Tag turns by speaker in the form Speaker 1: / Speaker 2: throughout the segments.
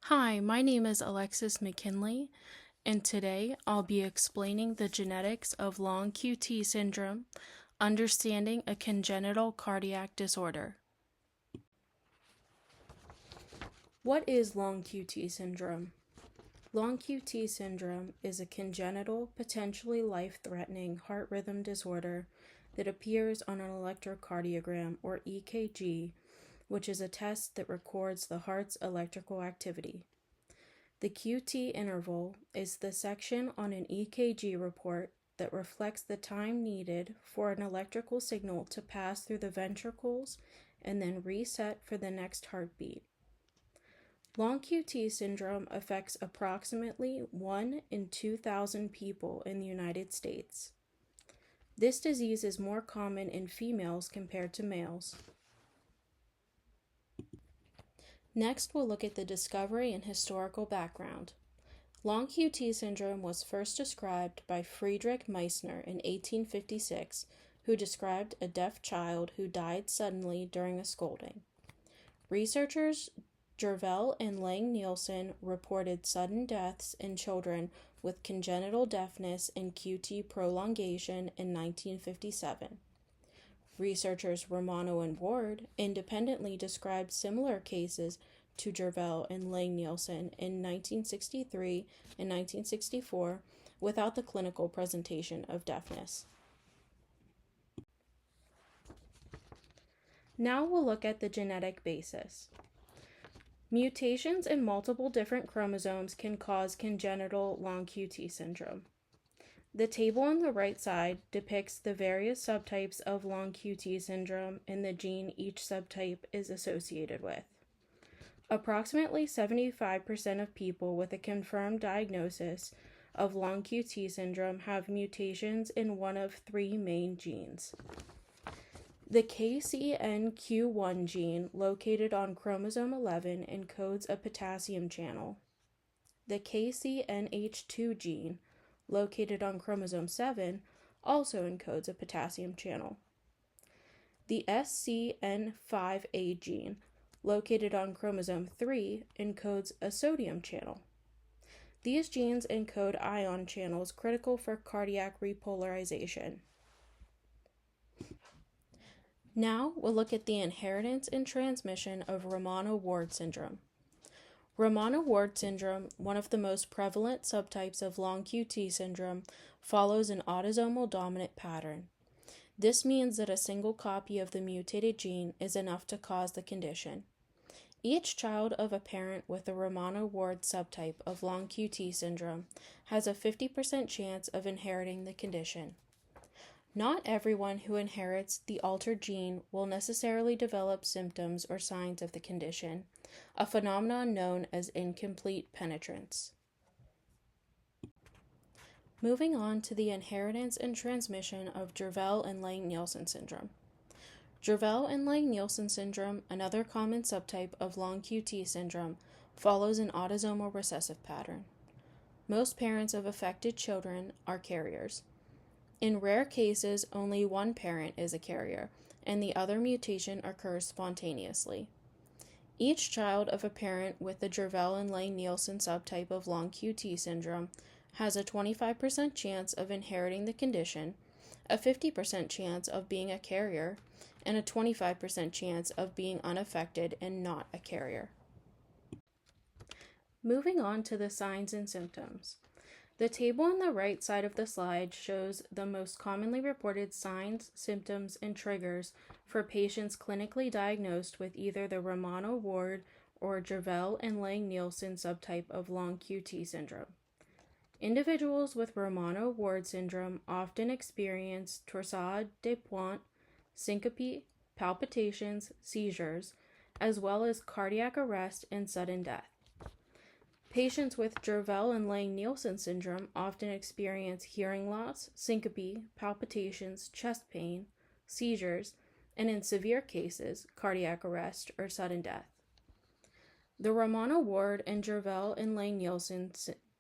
Speaker 1: Hi, my name is Alexis McKinley, and today I'll be explaining the genetics of long QT syndrome, understanding a congenital cardiac disorder. What is long QT syndrome? Long QT syndrome is a congenital, potentially life-threatening heart rhythm disorder that appears on an electrocardiogram or EKG, which is a test that records the heart's electrical activity. The QT interval is the section on an EKG report that reflects the time needed for an electrical signal to pass through the ventricles and then reset for the next heartbeat. Long QT syndrome affects approximately 1 in 2,000 people in the United States. This disease is more common in females compared to males. Next, we'll look at the discovery and historical background. Long QT syndrome was first described by Friedrich Meissner in 1856, who described a deaf child who died suddenly during a scolding. Researchers Jervell and Lang-Nielsen reported sudden deaths in children with congenital deafness and QT prolongation in 1957. Researchers Romano and Ward independently described similar cases to Jervell and Lang-Nielsen in 1963 and 1964 without the clinical presentation of deafness. Now we'll look at the genetic basis. Mutations in multiple different chromosomes can cause congenital long QT syndrome. The table on the right side depicts the various subtypes of long QT syndrome and the gene each subtype is associated with. Approximately 75% of people with a confirmed diagnosis of long QT syndrome have mutations in one of three main genes. The KCNQ1 gene, located on chromosome 11, encodes a potassium channel. The KCNH2 gene, located on chromosome 7, also encodes a potassium channel. The SCN5A gene, located on chromosome 3, encodes a sodium channel. These genes encode ion channels critical for cardiac repolarization. Now we'll look at the inheritance and transmission of Romano-Ward syndrome. Romano-Ward syndrome, one of the most prevalent subtypes of long QT syndrome, follows an autosomal dominant pattern. This means that a single copy of the mutated gene is enough to cause the condition. Each child of a parent with a Romano-Ward subtype of long QT syndrome has a 50% chance of inheriting the condition. Not everyone who inherits the altered gene will necessarily develop symptoms or signs of the condition, a phenomenon known as incomplete penetrance. Moving on to the inheritance and transmission of Jervell and Lang-Nielsen syndrome. Jervell and Lang-Nielsen syndrome, another common subtype of long QT syndrome, follows an autosomal recessive pattern. Most parents of affected children are carriers. In rare cases, only one parent is a carrier, and the other mutation occurs spontaneously. Each child of a parent with the Jervell and Lang-Nielsen subtype of long QT syndrome has a 25% chance of inheriting the condition, a 50% chance of being a carrier, and a 25% chance of being unaffected and not a carrier. Moving on to the signs and symptoms. The table on the right side of the slide shows the most commonly reported signs, symptoms, and triggers for patients clinically diagnosed with either the Romano-Ward or Jervell and Lang-Nielsen subtype of long QT syndrome. Individuals with Romano-Ward syndrome often experience torsades de pointe, syncope, palpitations, seizures, as well as cardiac arrest and sudden death. Patients with Jervell and Lang-Nielsen syndrome often experience hearing loss, syncope, palpitations, chest pain, seizures, and in severe cases, cardiac arrest or sudden death. The Romano-Ward and Jervell and Lang-Nielsen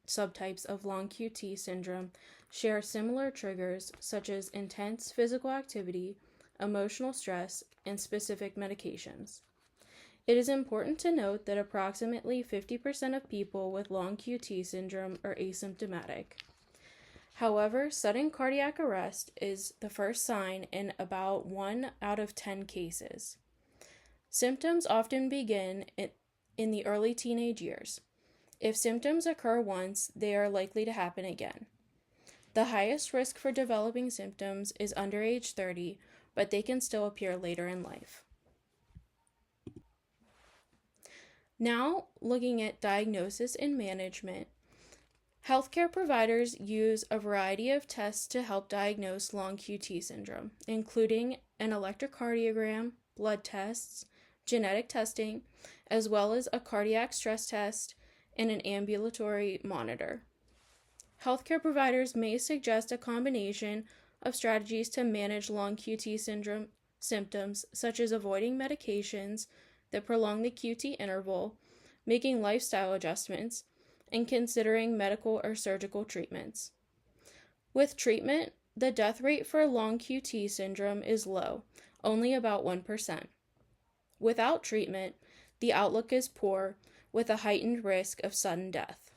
Speaker 1: subtypes of long QT syndrome share similar triggers such as intense physical activity, emotional stress, and specific medications. It is important to note that approximately 50% of people with long QT syndrome are asymptomatic. However, sudden cardiac arrest is the first sign in about 1 out of 10 cases. Symptoms often begin in the early teenage years. If symptoms occur once, they are likely to happen again. The highest risk for developing symptoms is under age 30, but they can still appear later in life. Now, looking at diagnosis and management, healthcare providers use a variety of tests to help diagnose long QT syndrome, including an electrocardiogram, blood tests, genetic testing, as well as a cardiac stress test and an ambulatory monitor. Healthcare providers may suggest a combination of strategies to manage long QT syndrome symptoms, such as avoiding medications that prolong the QT interval, making lifestyle adjustments, and considering medical or surgical treatments. With treatment, the death rate for long QT syndrome is low, only about 1%. Without treatment, the outlook is poor, with a heightened risk of sudden death.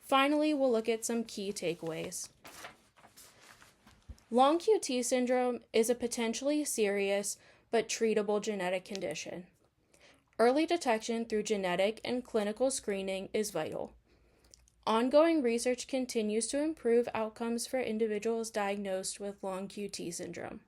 Speaker 1: Finally, we'll look at some key takeaways. Long QT syndrome is a potentially serious but treatable genetic condition. Early detection through genetic and clinical screening is vital. Ongoing research continues to improve outcomes for individuals diagnosed with long QT syndrome.